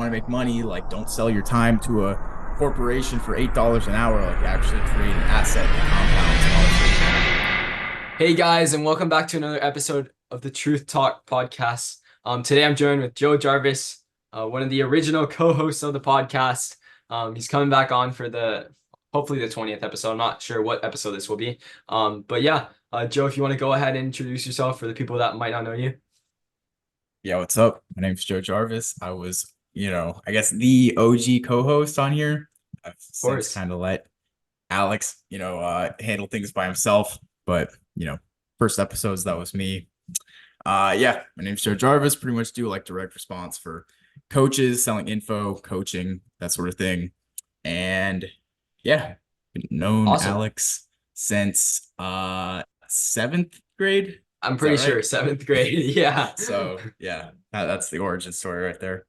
want to make money, like don't sell your time to a corporation for $8 an hour. Like actually create an asset that compounds and all that sort of thing. Hey guys, and welcome back to another episode of the Truth Talk podcast. Today I'm joined with Joe Jarvis, one of the original co-hosts of the podcast. He's coming back on for hopefully the 20th episode. I'm not sure what episode this will be. But yeah, Joe, if you want to go ahead and introduce yourself for the people that might not know you. Yeah, what's up? My name's Joe Jarvis. I was, I guess the OG co-host on here. I've Of since course. kind of let Alex, handle things by himself. But, first episodes, that was me. Yeah, my name's Joe Jarvis. Pretty much do like direct response for coaches, selling info, coaching, that sort of thing. And yeah, been known Awesome. Alex since seventh grade. I'm Is that pretty sure right? seventh grade. Yeah. So yeah, that's the origin story right there.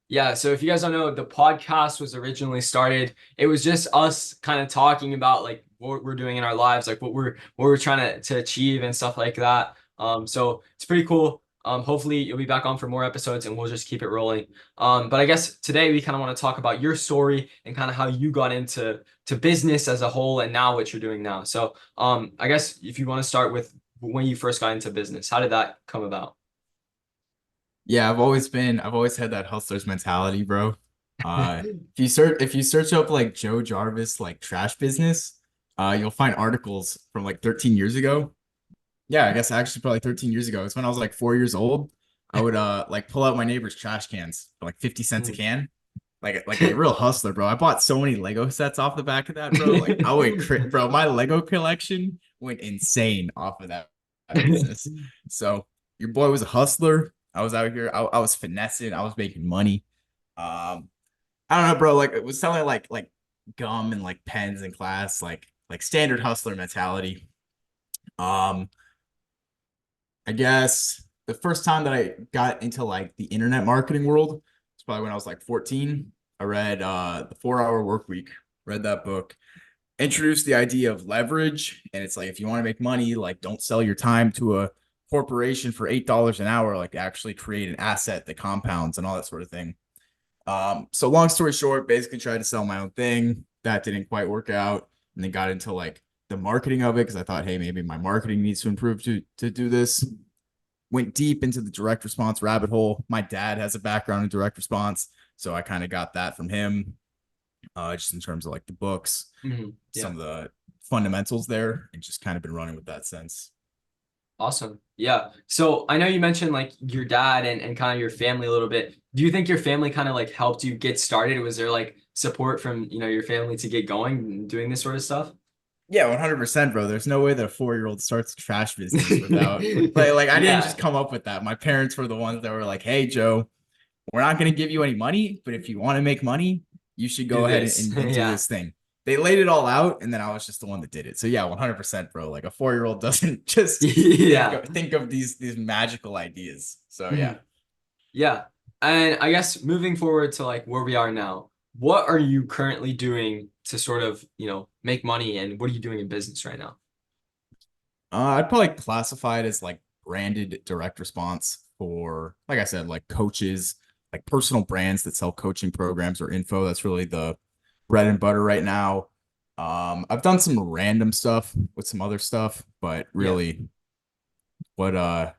Yeah, so if you guys don't know, the podcast was originally started. It was just us kind of talking about like what we're doing in our lives, like what we're trying to achieve and stuff like that. So it's pretty cool. Hopefully you'll be back on for more episodes and we'll just keep it rolling. But I guess today we kind of want to talk about your story and kind of how you got into business as a whole and now what you're doing now. So I guess if you want to start with when you first got into business, how did that come about? Yeah, I've always had that hustler's mentality, bro. If you search up like Joe Jarvis like trash business, you'll find articles from like 13 years ago. Yeah, I guess actually probably 13 years ago. It's when I was like 4 years old. I would like pull out my neighbor's trash cans for like 50 cents a can. Like a real hustler, bro. I bought so many Lego sets off the back of that, bro. Like I went bro, my Lego collection went insane off of that business. So your boy was a hustler. I was out here, I was finessing, I was making money. I don't know, bro. Like it was selling like gum and like pens in class, like standard hustler mentality. Um, I guess the first time that I got into like the internet marketing world was probably when I was like 14. I read The 4 Hour Work Week, read that book, introduced the idea of leverage. And it's like if you want to make money, like don't sell your time to a corporation for $8 an hour, like actually create an asset that compounds and all that sort of thing. So long story short, basically tried to sell my own thing. That didn't quite work out. And then got into like the marketing of it because I thought, hey, maybe my marketing needs to improve to do this. Went deep into the direct response rabbit hole. My dad has a background in direct response, so I kind of got that from him, just in terms of like the books, some Yeah. of the fundamentals there, and just kind of been running with that since. Awesome. Yeah. So I know you mentioned like your dad and kind of your family a little bit. Do you think your family kind of like helped you get started? Was there like support from, your family to get going and doing this sort of stuff? Yeah, 100%, bro. There's no way that a 4 year old starts a trash business without like I didn't Yeah. just come up with that. My parents were the ones that were like, "Hey, Joe, we're not going to give you any money, but if you want to make money, you should Do go ahead and, this. and, and do Yeah. this thing." They laid it all out, and then I was just the one that did it. So yeah, 100%, bro. Like a 4 year old doesn't just think Yeah. of, think of these magical ideas. So yeah. Mhm. Yeah. And I guess moving forward to like where we are now, what are you currently doing to sort of, make money and what are you doing in business right now? I'd probably classify it as like branded direct response for, like I said, like coaches, like personal brands that sell coaching programs or info. That's really the bread and butter right now. I've done some random stuff with some other stuff, but Yeah. really what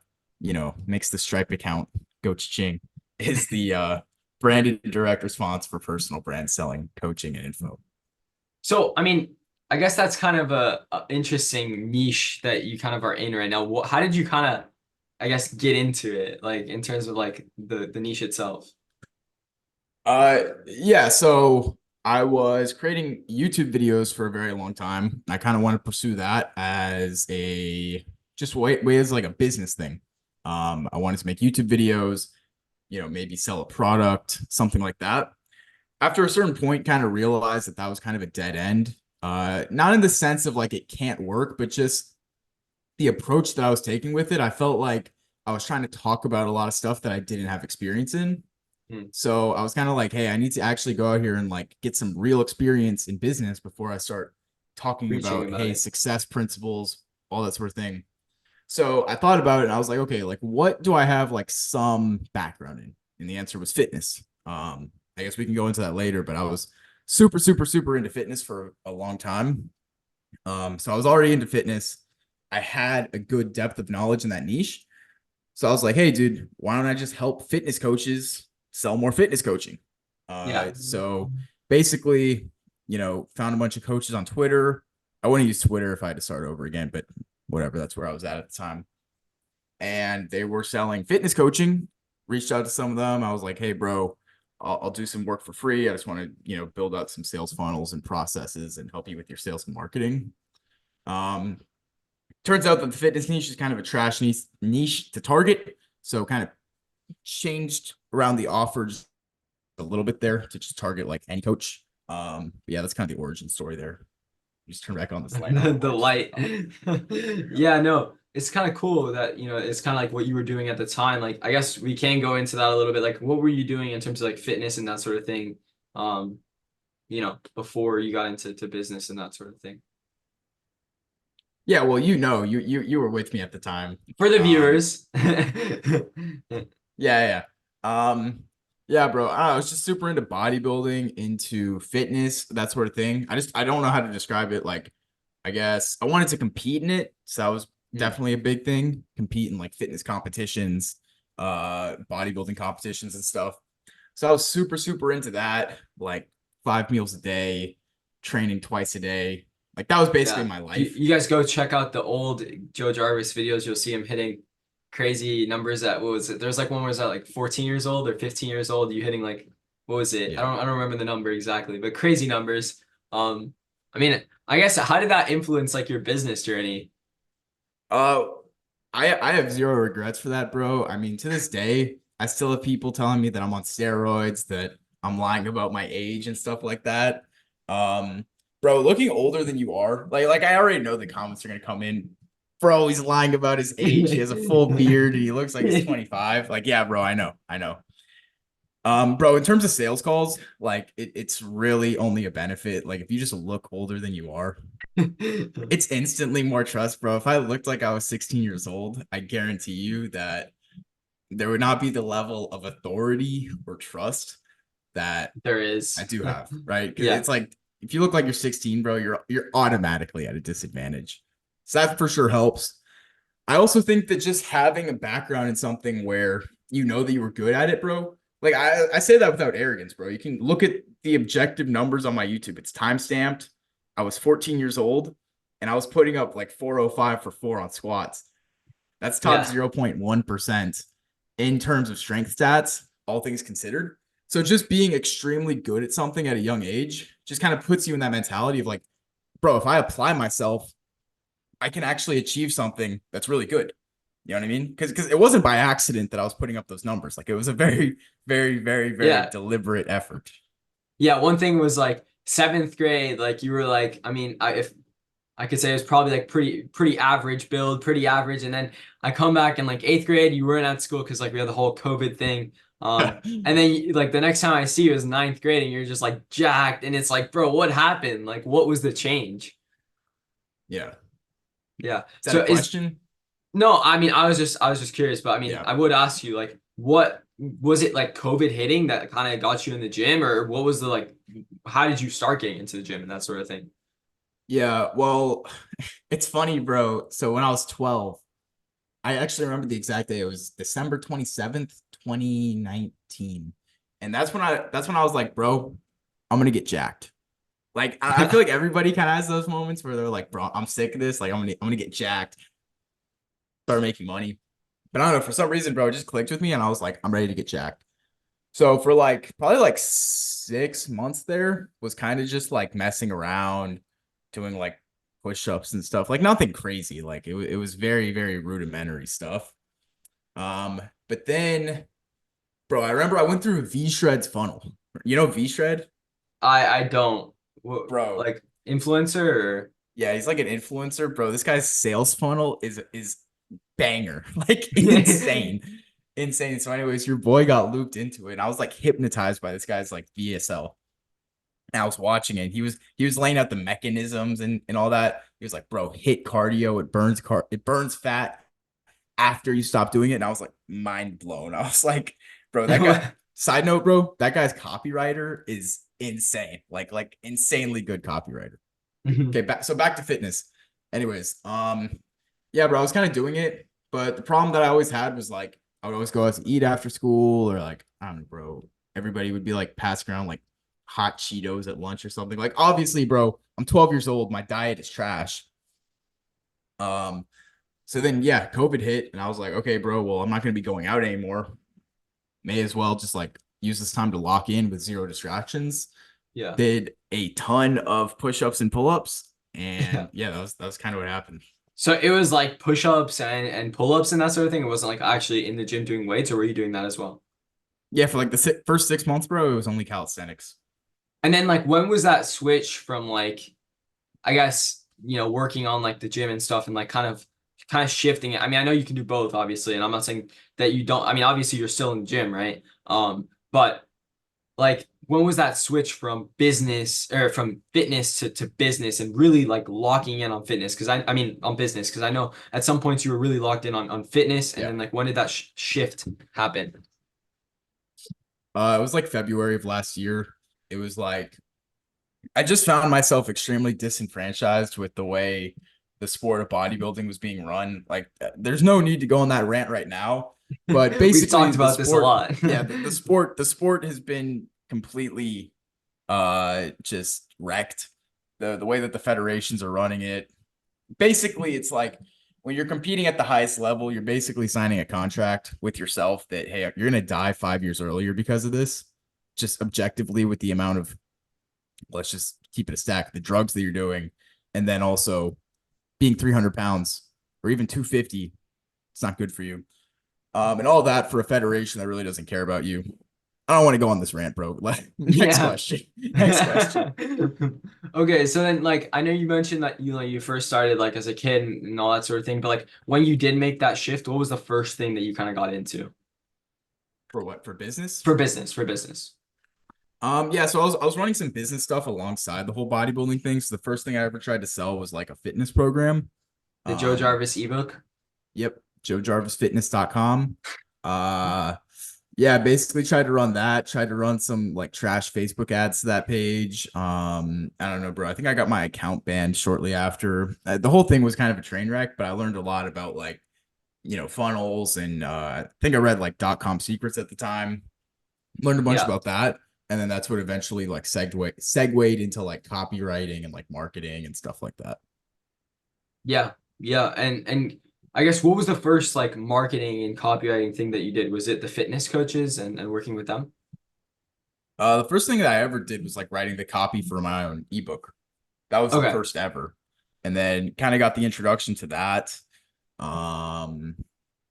makes the Stripe account go ching is the branded direct response for personal brand selling, coaching, and info. So, I mean, I guess that's kind of a interesting niche that you kind of are in right now. How did you kind of, I guess, get into it, like in terms of like the niche itself? Yeah, so I was creating YouTube videos for a very long time. I kind of want to pursue that as a just way as like a business thing. I wanted to make YouTube videos, maybe sell a product, something like that. After a certain point, kind of realized that that was kind of a dead end. Not in the sense of like it can't work, but just the approach that I was taking with it. I felt like I was trying to talk about a lot of stuff that I didn't have experience in. Hmm. So I was kind of like, hey, I need to actually go out here and like get some real experience in business before I start talking Preaching about, about hey, it. success principles, all that sort of thing. So I thought about it and I was like, okay, like what do I have like some background in? And the answer was fitness. I guess we can go into that later, but I was super, super, super into fitness for a long time. So I was already into fitness. I had a good depth of knowledge in that niche. So I was like, hey, dude, why don't I just help fitness coaches sell more fitness coaching? Yeah. So basically, found a bunch of coaches on Twitter. I wouldn't use Twitter if I had to start over again, but whatever, that's where I was at the time. And they were selling fitness coaching. Reached out to some of them. I was like, hey, bro, I'll do some work for free. I just want to, build out some sales funnels and processes and help you with your sales and marketing. Um, Turns out that the fitness niche is kind of a trash niche to target. So kind of changed around the offers a little bit there to just target like any coach. Yeah, that's kind of the origin story there. Just turn back on this light. I don't know The why it just turned light. off. Yeah, no, it's kind of cool that, it's kind of like what you were doing at the time. Like, I guess we can go into that a little bit. Like, what were you doing in terms of like fitness and that sort of thing? Before you got into business and that sort of thing. Yeah, well, you were with me at the time. For the Um, viewers. yeah, yeah. Yeah, bro. I was just super into bodybuilding, into fitness, that sort of thing. I don't know how to describe it. Like, I guess I wanted to compete in it. So that was Hmm. definitely a big thing. Compete in like fitness competitions, bodybuilding competitions and stuff. So I was super, super into that. Like 5 meals a day, training twice a day. Like that was basically Yeah. my If you, life. you guys go check out the old Joe Jarvis videos, you'll see him hitting crazy numbers at what was it? There's like one where it's at like 14 years old or 15 years old, you hitting like what was it? Yeah. I don't remember the number exactly, but crazy numbers. Um, I mean, I guess how did that influence like your business journey? Uh, I have zero regrets for that, bro. I mean, to this day, I still have people telling me that I'm on steroids, that I'm lying about my age and stuff like that. Um, Bro, looking older than you are, like I already know the comments are gonna come in. Bro, he's lying about his age. He has a full beard and he looks like he's 25. Like, yeah, bro, I know. Bro, in terms of sales calls, like it's really only a benefit. Like if you just look older than you are, it's instantly more trust, bro. If I looked like I was 16 years old, I guarantee you that there would not be the level of authority or trust that There I is. do have, right? Because Yeah. it's like if you look like you're 16, bro, you're automatically at a disadvantage. So that for sure helps. I also think that just having a background in something where you know that you were good at it, bro. Like I say that without arrogance, bro. You can look at the objective numbers on my YouTube. It's time stamped. I was 14 years old and I was putting up like 405 for four on squats. That's top Yeah. 0.1% in terms of strength stats, all things considered. So just being extremely good at something at a young age just kind of puts you in that mentality of like, bro, if I apply myself, I can actually achieve something that's really good. You know what I mean? Because it wasn't by accident that I was putting up those numbers. Like it was a very, very, very, very Yeah. deliberate effort. Yeah. One thing was like seventh grade, like you were like, I mean, if I could say it was probably like pretty average build, pretty average. And then I come back in like eighth grade, you weren't at school because like we had the whole COVID thing. And then like the next time I see you is ninth grade and you're just like jacked. And it's like, bro, what happened? Like, what was the change? Yeah. Yeah. Is that So a is question? no, I mean, I was just curious, but I mean, Yeah. I would ask you like, what was it like COVID hitting that kind of got you in the gym, or what was the like, how did you start getting into the gym and that sort of thing? Yeah. Well, it's funny, bro. So when I was 12, I actually remember the exact day. It was December 27th, 2019. And that's when I was like, bro, I'm gonna get jacked. Like I feel like everybody kind of has those moments where they're like, bro, I'm sick of this. Like I'm gonna get jacked, start making money. But I don't know, for some reason, bro, it just clicked with me and I was like, I'm ready to get jacked. So for like probably like 6 months there was kind of just like messing around, doing like push-ups and stuff. Like nothing crazy. Like it was very, very rudimentary stuff. But then, bro, I remember I went through V Shred's funnel. You know V Shred? I don't. What, Bro, like influencer or yeah, he's like an influencer, bro. This guy's sales funnel is banger, like insane, insane. So, anyways, your boy got looped into it, and I was like hypnotized by this guy's like VSL. And I was watching it. He was laying out the mechanisms and all that. He was like, bro, hit cardio. It burns fat after you stop doing it. And I was like mind blown. I was like, bro, that guy. Side note, bro, that guy's copywriter is insane. Like insanely good copywriter. Okay, back to fitness. Anyways, yeah, bro, I was kind of doing it, but the problem that I always had was like I would always go out to eat after school, or like I don't know, bro. Everybody would be like passing around like hot Cheetos at lunch or something. Like obviously, bro, I'm 12 years old. My diet is trash. Um, so then yeah, COVID hit, and I was like, okay, bro, well, I'm not gonna be going out anymore. May as well just like use this time to lock in with zero distractions. Yeah. Did a ton of push-ups and pull-ups, Yeah. and yeah, that was kind of what happened. So it was like push-ups and pull-ups and that sort of thing. It wasn't like actually in the gym doing weights, or were you doing that as well? Yeah, for like the first 6 months, bro, it was only calisthenics. And then like when was that switch from like I guess, working on like the gym and stuff and like kind of shifting it. I mean, I know you can do both, obviously, and I'm not saying that you don't. I mean, obviously you're still in the gym, right? But like when was that switch from business or from fitness to business and really like locking in on fitness? Because I mean on business, because I know at some points you were really locked in on fitness, and Yeah. then like when did that shift happen? It was like February of last year. It was like I just found myself extremely disenfranchised with the way the sport of bodybuilding was being run. Like, there's no need to go on that rant right now, but We've basically, talked the about this a sport, lot. yeah, the sport has been completely, just wrecked. The way that the federations are running it, basically, it's like when you're competing at the highest level, you're basically signing a contract with yourself that hey, you're gonna die 5 years earlier because of this. Just objectively, with the amount of, let's just keep it a stack, the drugs that you're doing, and then also being 300 pounds or even 250, it's not good for you. And all that for a federation that really doesn't care about you. I don't want to go on this rant, bro. Next Yeah. question. Next question. Okay, so then like I know you mentioned that you first started like as a kid and all that sort of thing, but like when you did make that shift, what was the first thing that you kind of got into For what? For business? for business, for business? Yeah, so I was running some business stuff alongside the whole bodybuilding thing. So the first thing I ever tried to sell was like a fitness program. The Joe Um, Jarvis ebook? yep, joejarvisfitness.com. Uh yeah, basically tried to run that, tried to run some like trash Facebook ads to that page. I don't know, bro. I think I got my account banned shortly after. The whole thing was kind of a train wreck, but I learned a lot about like, funnels, and I think I read like .com secrets at the time. Learned a bunch Yeah. about that, and then that's what eventually like segued into like copywriting and like marketing and stuff like that. Yeah. Yeah. And I guess what was the first like marketing and copywriting thing that you did? Was it the fitness coaches and working with them? The first thing that I ever did was like writing the copy for my own ebook. That was the Okay. first ever. And then kind of got the introduction to that. Um,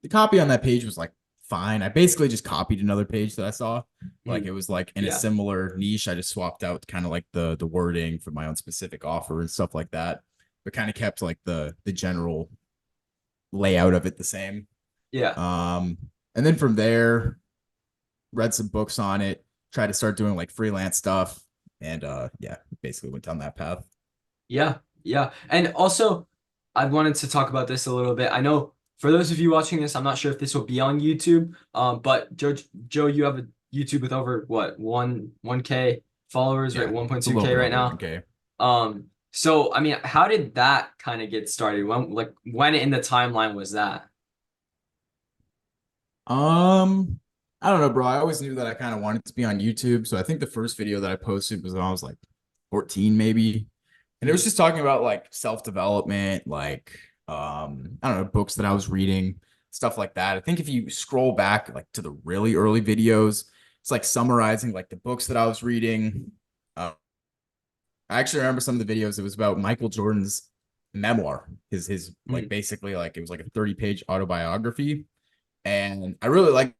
the copy on that page was like fine. I basically just copied another page that I saw. Like Mhm. it was like in a Yeah. similar niche. I just swapped out kind of like the wording for my own specific offer and stuff like that, but kind of kept like the general layout of it the same. Yeah. Um, and then from there, read some books on it, tried to start doing like freelance stuff, and yeah, basically went down that path. Yeah, yeah. And also, I wanted to talk about this a little bit. I know for those of you watching this, I'm not sure if this will be on YouTube. But Joe, you have a YouTube with over what, 1K followers, right? Yeah, it's a little 1.2K bit right over now. 1K. So I mean, how did that kind of get started? When in the timeline was that? Um, I don't know, bro. I always knew that I kind of wanted to be on YouTube. So I think the first video that I posted was when I was like 14, maybe. And it was Mhm. just talking about like self-development, like I don't know, books that I was reading, stuff like that. I think if you scroll back like to the really early videos, it's like summarizing like the books that I was reading. Uh, I actually remember some of the videos. It was about Michael Jordan's memoir, his like Mhm. basically like it was like a 30-page autobiography. And I really liked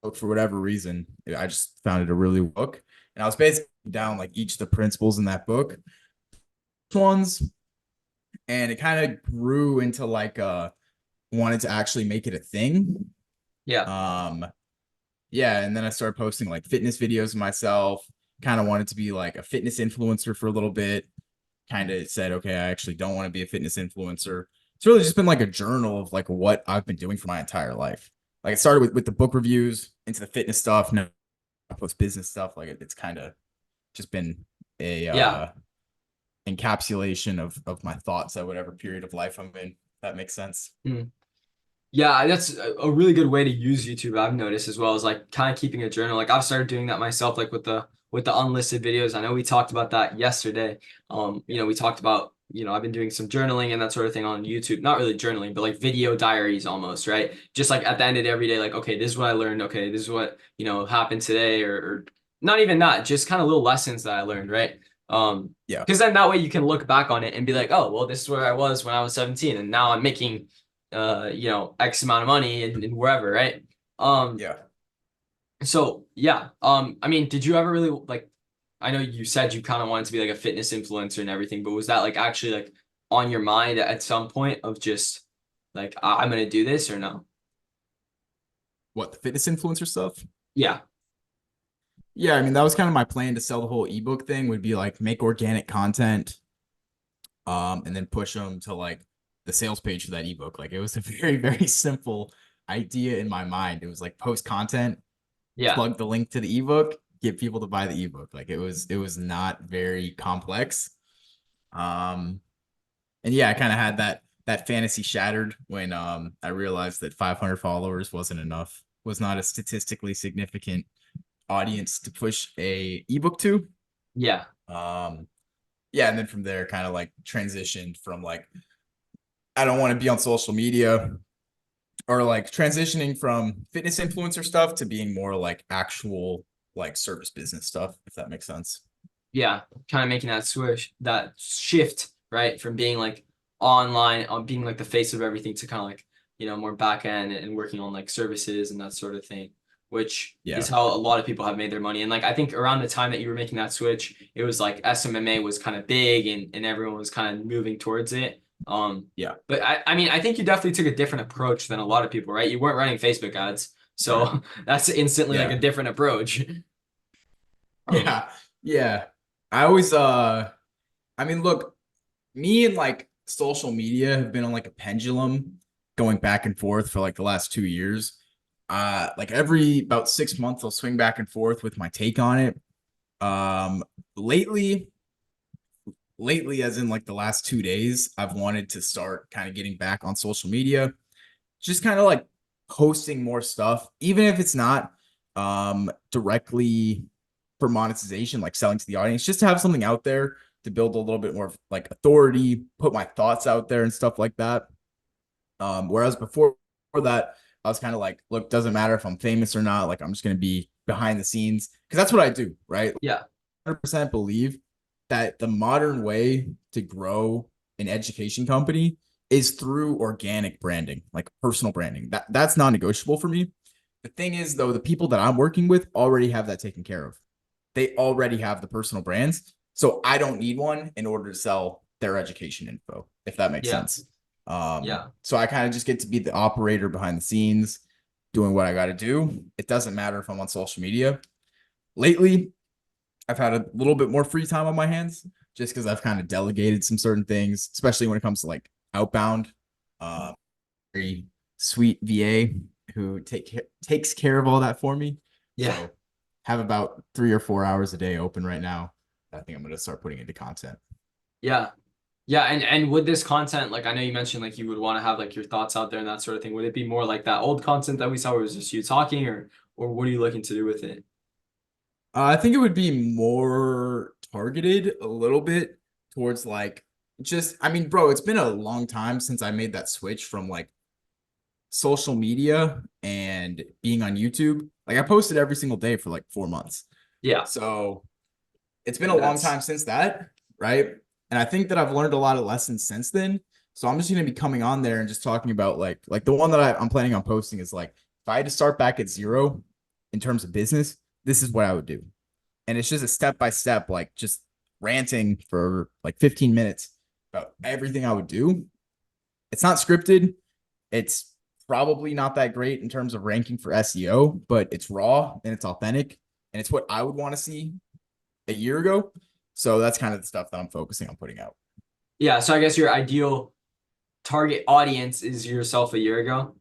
the book for whatever reason. I just found it a really book. And I was basically down like each of the principles in that book. Ones, and it kind of grew into like wanted to actually make it a thing. Yeah, Um yeah, and then I started posting like fitness videos of myself, kind of wanted to be like a fitness influencer for a little bit, kind of said, okay, I actually don't want to be a fitness influencer. It's really just been like a journal of like what I've been doing for my entire life. Like it started with the book reviews into the fitness stuff. Now I post business stuff. Like it's kind of just been a Yeah. encapsulation of my thoughts at whatever period of life I'm in. If that makes sense. Mm. Yeah, that's a really good way to use YouTube. I've noticed as well is like kind of keeping a journal. Like I've started doing that myself, like with the unlisted videos. I know we talked about that yesterday. We talked about, I've been doing some journaling and that sort of thing on YouTube. Not really journaling, but like video diaries almost, right? Just like at the end of every day, like, okay, this is what I learned. Okay, this is what, happened today, or not even that, just kind of little lessons that I learned, right? Yeah. Because then that way you can look back on it and be like, oh, well, this is where I was when I was 17, and now I'm making X amount of money and wherever, right? Um, Yeah. so yeah. I mean, did you ever really like, I know you said you kind of wanted to be like a fitness influencer and everything, but was that like actually like on your mind at some point of just like I'm gonna do this or no? What, the fitness influencer stuff? Yeah. Yeah, I mean that was kind of my plan to sell the whole ebook thing would be like make organic content, and then push them to like the sales page for that ebook. Like it was a very, very simple idea in my mind. It was like post content, Yeah. plug the link to the ebook, get people to buy the ebook. Like it was not very complex. Um, and yeah, I kind of had that fantasy shattered when I realized that 500 followers wasn't enough, was not a statistically significant audience to push a ebook to. Yeah. Um, yeah, and then from there, kind of like transitioned from like I don't want to be on social media, or like transitioning from fitness influencer stuff to being more like actual like service business stuff, if that makes sense. Yeah. Kind of making that switch, that shift, right? From being like online on being like the face of everything to kind of like, more back end and working on like services and that sort of thing, which is Yeah. how a lot of people have made their money. And like I think around the time that you were making that switch, it was like SMMA was kind of big and everyone was kind of moving towards it. Yeah. But I mean, I think you definitely took a different approach than a lot of people, right? You weren't running Facebook ads. Right. So that's instantly like a Yeah. different approach. Um, Yeah. Yeah. I always I mean, look, me and like social media have been on like a pendulum going back and forth for like the last 2 years. Like every about 6 months, I'll swing back and forth with my take on it. Um, lately, as in like the last 2 days, I've wanted to start kind of getting back on social media, just kind of like posting more stuff, even if it's not directly for monetization, like selling to the audience, just to have something out there to build a little bit more like authority, put my thoughts out there and stuff like that. Whereas before that, I was kind of like, look, doesn't matter if I'm famous or not. Like I'm just gonna be behind the scenes because that's what I do, right? yeah, 100% believe that the modern way to grow an education company is through organic branding, like personal branding. That's non-negotiable for me. The thing is, though, the people that I'm working with already have that taken care of. They already have the personal brands, so I don't need one in order to sell their education info, if that makes yeah, sense. yeah, So I kind of just get to be the operator behind the scenes, doing what I got to do. It doesn't matter if I'm on social media. Lately, I've had a little bit more free time on my hands just because I've kind of delegated some certain things, especially when it comes to like outbound. Uh, very sweet VA who takes care of all that for me. yeah. So have about 3 or 4 hours a day open right now. I think I'm gonna start putting into content. Yeah. Yeah, and with this content, like I know you mentioned like you would want to have like your thoughts out there and that sort of thing. Would it be more like that old content that we saw where it was just you talking, or what are you looking to do with it? I think it would be more targeted a little bit towards like just I mean, bro, it's been a long time since I made that switch from like social media and being on YouTube. Like I posted every single day for like 4 months. Yeah. So it's been a Yeah, long that's time since that, right? And I think that I've learned a lot of lessons since then. So I'm just gonna be coming on there and just talking about like the one that I'm planning on posting is like if I had to start back at zero in terms of business, this is what I would do. And it's just a step by step, like just ranting for like 15 minutes about everything I would do. It's not scripted. It's probably not that great in terms of ranking for SEO, but it's raw and it's authentic and it's what I would want to see a year ago. So that's kind of the stuff that I'm focusing on putting out. yeah. So I guess your ideal target audience is yourself a year ago.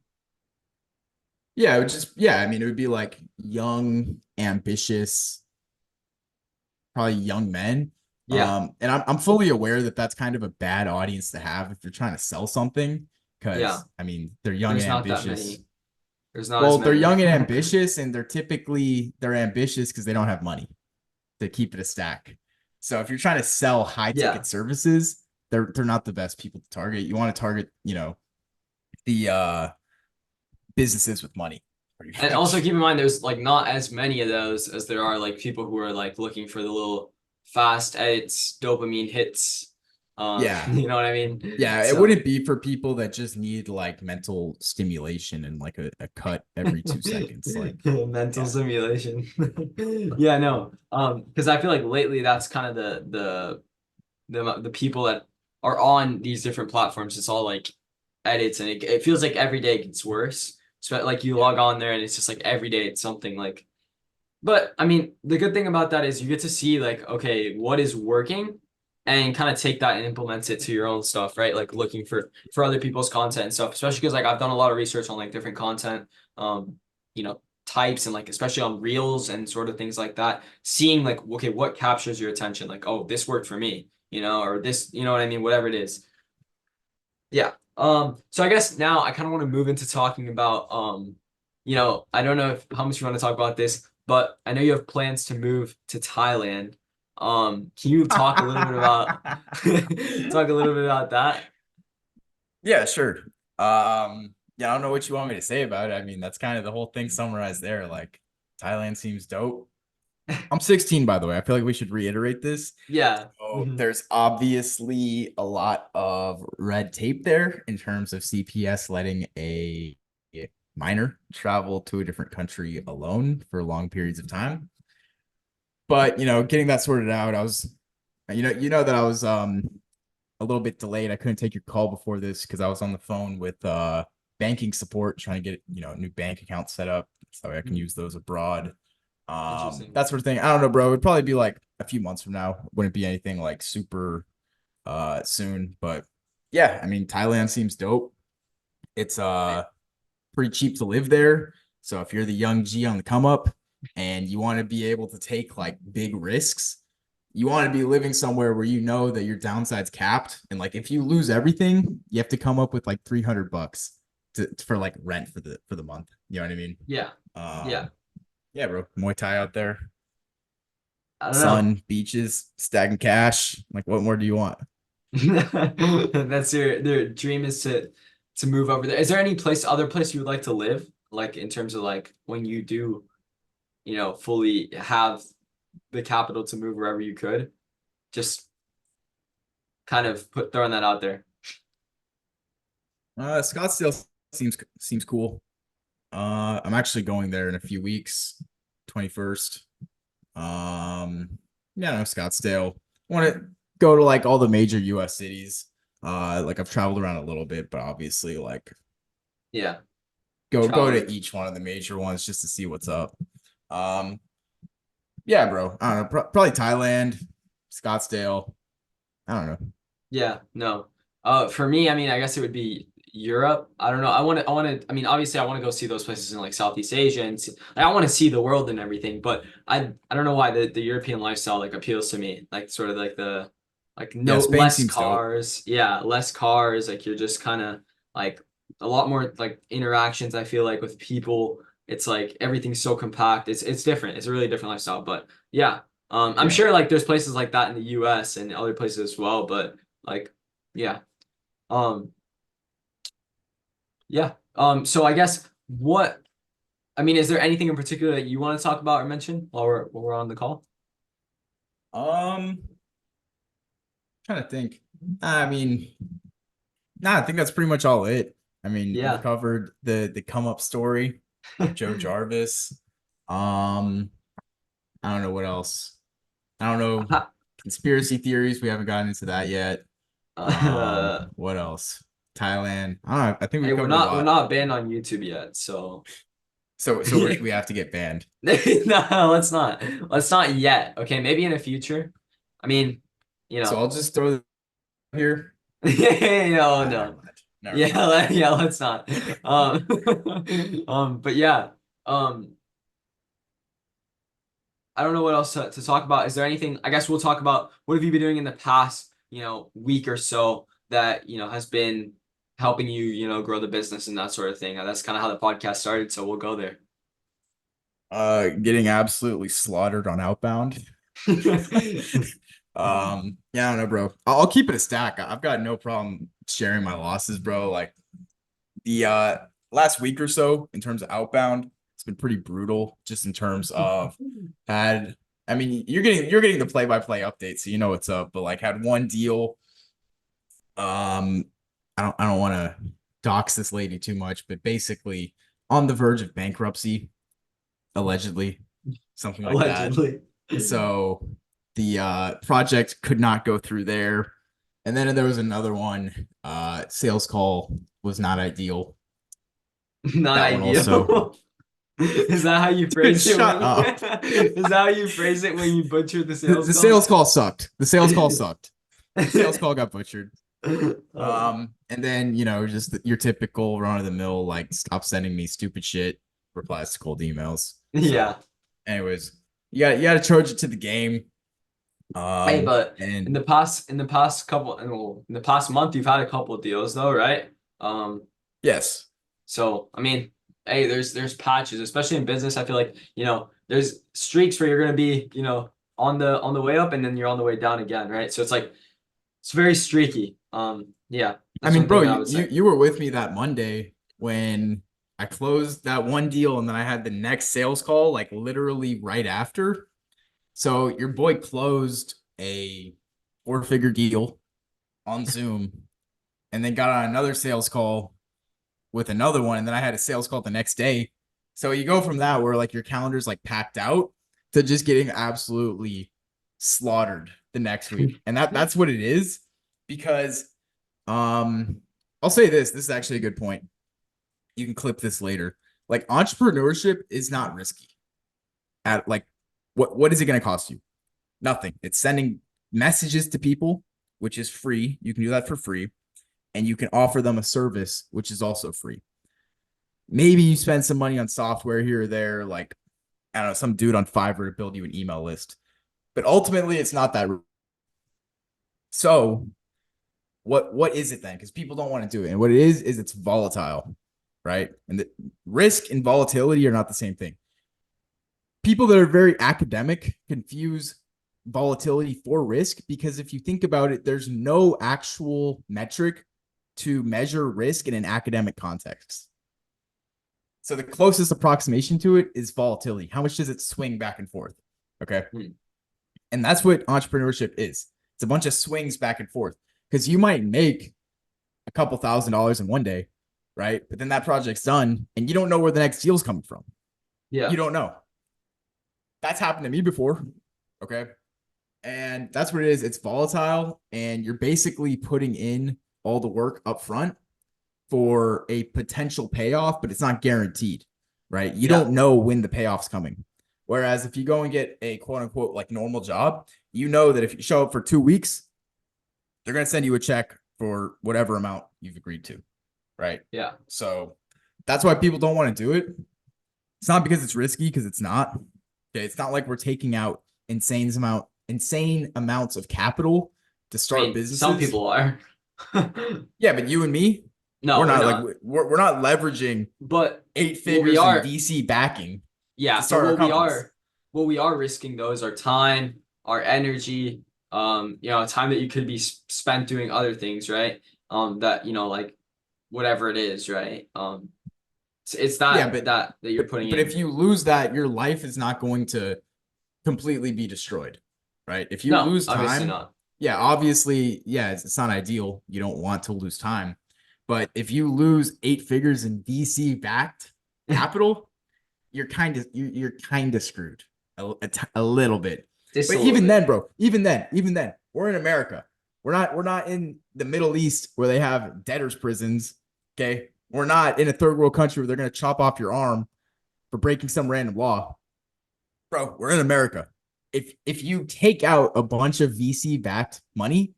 Yeah, it would just yeah, I mean it would be like young, ambitious, probably young men. Yeah, And I'm fully aware that that's kind of a bad audience to have if you're trying to sell something, yeah. because I mean they're young There's and not that ambitious. many. There's not as Well, they're many. young and ambitious, and they're ambitious because they don't have money to keep it a stack. So if you're trying to sell high Yeah. ticket services, they're not the best people to target. You want to target, the businesses with money, pretty And also much. keep in mind there's like not as many of those as there are like people who are like looking for the little fast edits, dopamine hits. Yeah. You know what I mean? Yeah, it So wouldn't be for people that just need like mental stimulation and like a cut every 2 seconds. Like, mental yeah. simulation. Yeah, no. Because I feel like lately that's kind of the people that are on these different platforms. It's all like edits, and it feels like every day it gets worse. So like you Yeah. log on there, and it's just like every day it's something like. But I mean, the good thing about that is you get to see like, okay, what is working, and kind of take that and implement it to your own stuff, right? Like looking for other people's content and stuff. Especially because like I've done a lot of research on like different content, um, you know, types and like especially on reels and sort of things like that. Seeing like, okay, what captures your attention? Like, oh, this worked for me, or this, you know what I mean? Whatever it is. Yeah. So I guess now I kind of want to move into talking about I don't know if how much you want to talk about this, but I know you have plans to move to Thailand. Can you talk a little bit about talk a little bit about that? Yeah, sure. Yeah, I don't know what you want me to say about it. I mean, that's kind of the whole thing summarized there. Like, Thailand seems dope. I'm 16, by the way. I feel like we should reiterate this. Yeah. So Mhm. there's obviously a lot of red tape there in terms of CPS letting a minor travel to a different country alone for long periods of time. But getting that sorted out, I was, that I was a little bit delayed. I couldn't take your call before this because I was on the phone with banking support trying to get a new bank account set up so I can Mhm. use those abroad. Interesting. That sort of thing. I don't know, bro. It'd probably be like a few months from now. Wouldn't be anything like super soon. But yeah, I mean Thailand seems dope. It's pretty cheap to live there. So if you're the young G on the come up and you want to be able to take like big risks, you want to be living somewhere where you know that your downside's capped. And like if you lose everything, you have to come up with like $300 for like rent for the month. You know what I mean? Yeah. Yeah. Um, yeah, bro. Muay Thai out there, I don't know. sun, beaches, stacking cash. Like, what more do you want? That's your dream is to move over there. Is there any other place you would like to live? Like in terms of like when you do, fully have the capital to move wherever you could. Just kind of throwing that out there. Scottsdale seems cool. I'm actually going there in a few weeks, 21st. Yeah, no, Scottsdale. Want to go to like all the major US cities. Like I've traveled around a little bit, but obviously like Yeah, go traveling. to each one of the major ones just to see what's up. Um, yeah, bro. I don't know, probably Thailand, Scottsdale. I don't know. Yeah, no. For me, I mean, I guess it would be Europe. I don't know. I mean, obviously I want to go see those places in like Southeast Asia and I want to see the world and everything, but I don't know why the European lifestyle like appeals to me. Like sort of like the like Yeah, no Spain less seems dope. cars. Yeah, less cars. Like you're just kind of like a lot more like interactions, I feel like with people. It's like everything's so compact. It's different. It's a really different lifestyle. But yeah. I'm Yeah. sure like there's places like that in the US and other places as well, but like, yeah. Um, yeah. So I guess I mean, is there anything in particular that you want to talk about or mention while we're on the call? Um, Trying to think. I mean, nah, I think that's pretty much all it. I mean, we've Yeah. covered the come up story of Joe Jarvis. Um, I don't know what else. I don't know conspiracy theories. We haven't gotten into that yet. Uh, What else? Thailand. I don't know. I think hey, we've covered a we're lot. not banned on YouTube yet, so So we have to get banned. no, let's not. Let's not yet. Okay, maybe in the future. I mean, you So know, I'll just throw it here. no, Ah, never no. mind. Never mind. Yeah, yeah, let's not. Um, but yeah, um, I don't know what else to talk about. Is there anything? I guess we'll talk about what have you been doing in the past, week or so that, has been helping you, grow the business and that sort of thing. That's kind of how the podcast started, so we'll go there. Getting absolutely slaughtered on outbound. Yeah, I don't know, bro. I'll keep it a stack. I've got no problem sharing my losses, bro. Like the last week or so, in terms of outbound, it's been pretty brutal. Just in terms of had, I mean, you're getting the play-by-play update, so you know what's up. But like, had one deal. I don't want to dox this lady too much, but basically on the verge of bankruptcy, allegedly, something like that. Allegedly. So the project could not go through there. And then there was another one. Sales call was not ideal. Not That one also. ideal. Is that how you Dude, phrase it shut when you, up. is that how you phrase it when you butcher the The, sales the call? sales call sucked. The sales call sucked. The sales call got butchered. Oh, And then just your typical run of the mill, like stop sending me stupid shit, replies to cold emails. yeah. So, anyways, you got to charge it to the game. Hey, but in And the past couple, in the past month, you've had a couple of deals though, right? Um, yes, so I mean, hey, there's patches, especially in business. I feel like, there's streaks where you're gonna be, on the way up and then you're on the way down again, right? So it's like it's very streaky. Yeah, I that's mean, one bro, thing that I you would you say. you were with me that Monday when I closed that one deal, and then I had the next sales call like literally right after. So your boy closed a four-figure deal on Zoom, and then got on another sales call with another one, and then I had a sales call the next day. So you go from that where like your calendar's like packed out to just getting absolutely slaughtered the next week. And that's what it is because I'll say this is actually a good point. You can clip this later. Like entrepreneurship is not risky. At like what is it going to cost you? Nothing. It's sending messages to people, which is free. You can do that for free, and you can offer them a service which is also free. Maybe you spend some money on software here or there, like I don't know, some dude on Fiverr to build you an email list. But ultimately, it's not that. So, what is it then? Because people don't want to do it, and what it is it's volatile, right? And the risk and volatility are not the same thing. People that are very academic confuse volatility for risk because if you think about it, there's no actual metric to measure risk in an academic context. So the closest approximation to it is volatility. How much does it swing back and forth? Okay. And that's what entrepreneurship is. It's a bunch of swings back and forth because you might make a couple $1,000s in one day, right? But then that project's done and you don't know where the next deal's coming from. Yeah. You don't know. That's happened to me before. Okay. And that's what it is. It's volatile and you're basically putting in all the work up front for a potential payoff, but it's not guaranteed, right? You Yeah. don't know when the payoff's coming. Whereas if you go and get a quote unquote like normal job, you know that if you show up for 2 weeks, they're going to send you a check for whatever amount you've agreed to, right? Yeah. So that's why people don't want to do it. It's not because it's risky, because it's not. Okay, it's not like we're taking out insane amounts of capital to I start mean, some businesses. people are. Yeah, but you and me, we're No, we're not like not. we're not leveraging But eight what we figures in are, VC backing to yeah, but start our companies. what we are risking though is our time, our energy, time that you could be spent doing other things, right? That, like whatever it is, right? It's Yeah, that you're putting but in. if you lose that, your life is not going to completely be destroyed, right? If you No, lose obviously time, not. yeah, obviously, yeah, it's not ideal. You don't want to lose time. But if you lose eight figures in VC backed capital, you're kind of screwed a little bit. Just But a little even then, bit. bro, even then, we're in America. We're not in the Middle East where they have debtors prisons. Okay, we're not in a third world country where they're gonna chop off your arm for breaking some random law, bro. We're in America. If you take out a bunch of VC backed money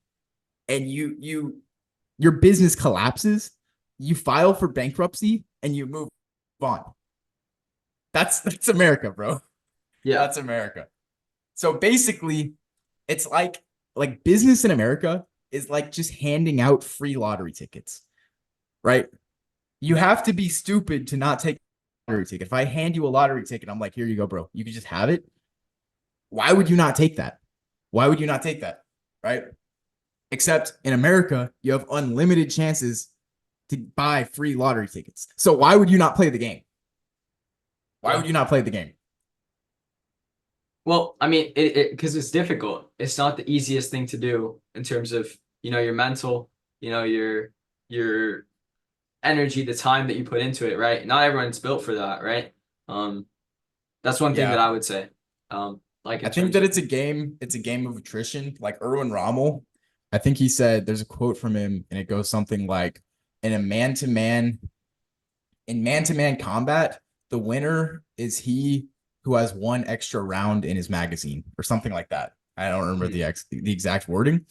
and your business collapses, You file for bankruptcy and you move on. That's America, bro. Yeah. That's America. So basically, it's like business in America is like just handing out free lottery tickets, right? You have to be stupid to not take a lottery ticket. If I hand you a lottery ticket, I'm like, here you go, bro. You can just have it. Why would you not take that? Why would you not take that? Right? Except in America, you have unlimited chances to buy free lottery tickets. So why would you not play the game? Why Yeah. would you not play the game? Well, I mean, it because it's difficult. It's not the easiest thing to do in terms of, your mental, your energy, the time that you put into it, right? Not everyone's built for that, right? Um, that's one thing that Yeah. I would say. Like I in think terms that of, it's a game of attrition. Like Erwin Rommel, I think he said there's a quote from him, and it goes something like, "In a man-to-man combat, the winner is he who has one extra round in his magazine," or something like that. I don't remember hmm, the exact wording,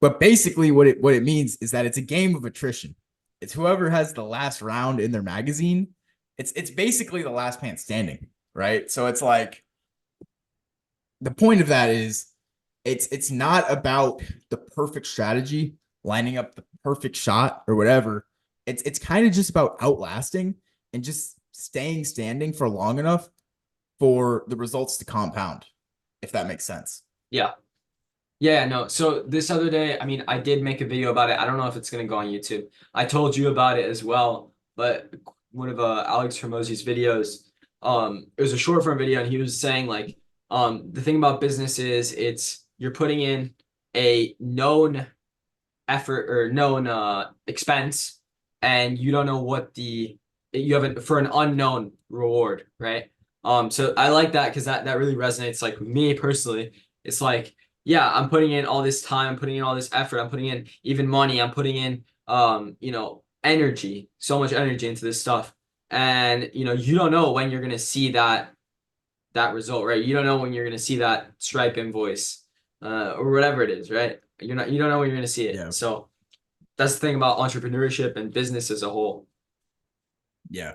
but basically what it means is that it's a game of attrition. It's whoever has the last round in their magazine. It's basically the last man standing, right? So it's like the point of that is it's not about the perfect strategy, lining up the perfect shot or whatever. It's kind of just about outlasting and just staying standing for long enough for the results to compound, if that makes sense. yeah. Yeah, no. So this other day, I mean, I did make a video about it. I don't know if it's gonna go on YouTube. I told you about it as well, but one of Alex Hormozzi's videos, it was a short form video, and he was saying like, the thing about business is it's you're putting in a known effort or known expense, and you don't know what you have it for an unknown reward, right? So I like that because that really resonates. Like with me personally, it's like, yeah, I'm putting in all this time, I'm putting in all this effort, I'm putting in even money, I'm putting in energy, so much energy into this stuff, and you don't know when you're gonna see that result, right? You don't know when you're gonna see that Stripe invoice, or whatever it is, right? You don't know when you're gonna see it. Yeah. So that's the thing about entrepreneurship and business as a whole. Yeah.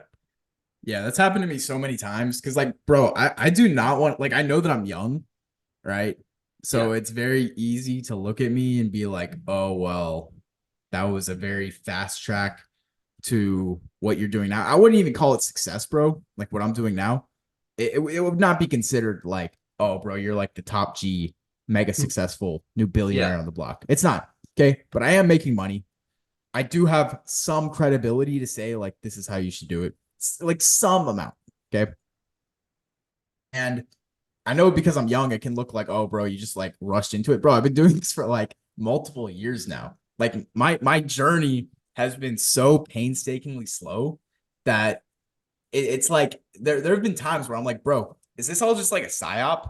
Yeah. That's happened to me so many times. Cause like, bro, I do not want like I know that I'm young, right? Yeah. So it's very easy to look at me and be like, oh well, that was a very fast track to what you're doing now. I wouldn't even call it success, bro. Like what I'm doing now, it would not be considered like, oh, bro, you're like the top G, mega successful new billionaire Yeah. on the block. It's not okay, but I am making money. I do have some credibility to say like this is how you should do it, like some amount. Okay, and I know because I'm young, it can look like, oh, bro, you just like rushed into it, bro. I've been doing this for like multiple years now. Like my journey has been so painstakingly slow that it's like there have been times where I'm like, bro, is this all just like a psyop?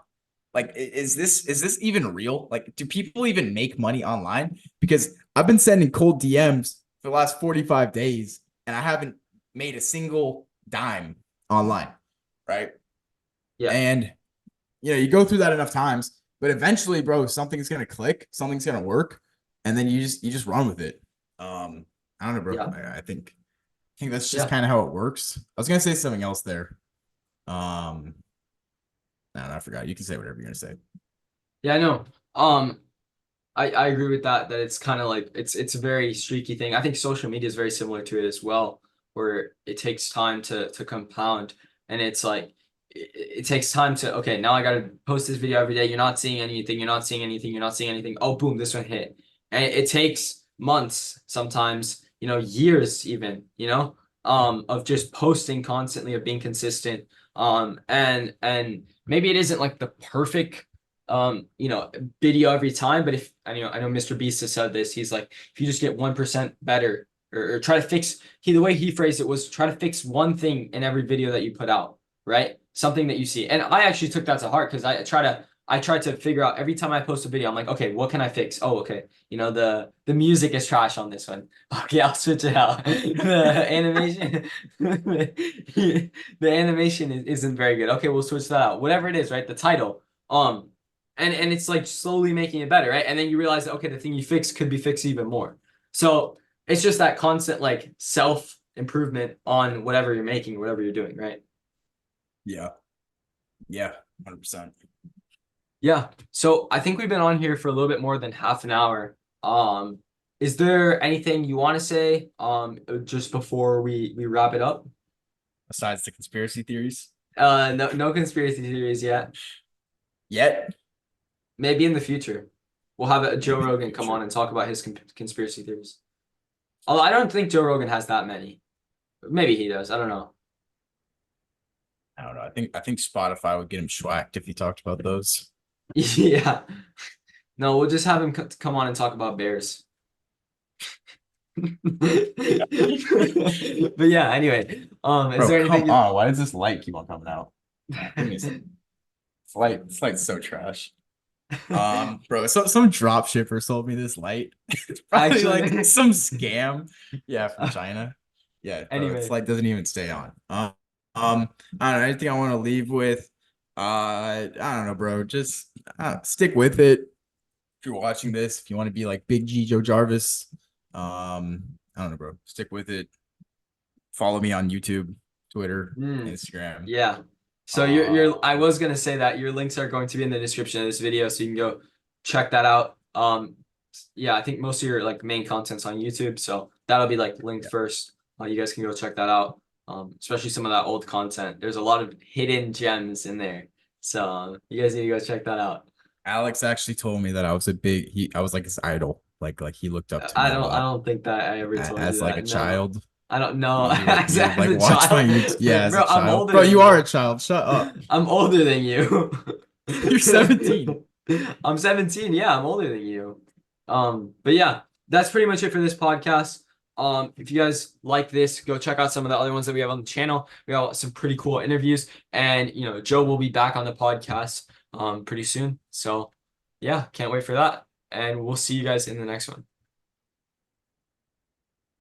Like, is this even real? Like, do people even make money online? Because I've been sending cold DMs for the last 45 days and I haven't made a single dime online, right? Yeah. And you go through that enough times, but eventually, bro, something's gonna click, something's gonna work, and then you just run with it. I don't know, bro. Yeah. I think that's just Yeah. kind of how it works. I was gonna say something else there. Um, no, I forgot. You can say whatever you're gonna say. Yeah, I know. Um, I agree with that it's kind of like it's a very streaky thing. I think social media is very similar to it as well, where it takes time to compound, and it's like it takes time to, okay, now I gotta post this video every day. You're not seeing anything, you're not seeing anything, you're not seeing anything. Oh, boom, this one hit. And it takes months, sometimes, years even, of just posting constantly, of being consistent. And maybe it isn't like the perfect um, you know, video every time. But if I know Mr. Beast has said this, he's like, if you just get 1% better, or try to fix, the way he phrased it was try to fix one thing in every video that you put out, right? Something that you see. And I actually took that to heart because I try to figure out every time I post a video, I'm like, okay, what can I fix? Oh, okay. The music is trash on this one. Okay, I'll switch it out. The animation, the animation isn't very good. Okay, we'll switch that out. Whatever it is, right? The title. And it's like slowly making it better, right? And then you realize that, okay, the thing you fix could be fixed even more. So It's just that constant like self improvement on whatever you're making, whatever you're doing, right? Yeah. Yeah. 100%. Yeah. So I think we've been on here for a little bit more than half an hour. Um, is there anything you want to say just before we wrap it up? Besides the conspiracy theories. No conspiracy theories yet. Yet. Maybe in the future. We'll have Joe Maybe in the Rogan come on future. and talk about his conspiracy theories. Although I don't think Joe Rogan has that many. Maybe he does. I don't know. I don't know. I think Spotify would get him schwacked if he talked about those. Yeah. No, we'll just have him come on and talk about bears. But yeah, anyway, is Bro, there come anything you on. Why does this light keep on coming out? Give me a second. This light's so trash. Bro, some drop shipper sold me this light. It's probably like actually some scam. Yeah, from China. Yeah, bro, this anyway, light doesn't even stay on. I don't know. Anything I want to leave with? I don't know, bro. Just stick with it. If you're watching this, if you want to be like Big G Joe Jarvis, I don't know, bro. Stick with it. Follow me on YouTube, Twitter, mm, Instagram. yeah. So I was gonna say that your links are going to be in the description of this video, so you can go check that out. Yeah, I think most of your like main content's on YouTube, so that'll be like linked Yeah. first. You guys can go check that out. Especially some of that old content. There's a lot of hidden gems in there. So you guys need to go check that out. Alex actually told me that I was like his idol. Like he looked up to me a I lot don't think that I ever told you as like a that. No. child. I don't know. He would As like a watch my child. YouTube. Yeah, as a Bro, I'm child. older Bro, than you are you. a child. Shut up. I'm older than you. You're 17. I'm 17. Yeah, I'm older than you. But yeah, that's pretty much it for this podcast. If you guys like this, go check out some of the other ones that we have on the channel. We have some pretty cool interviews, and Joe will be back on the podcast pretty soon. So yeah, can't wait for that. And we'll see you guys in the next one.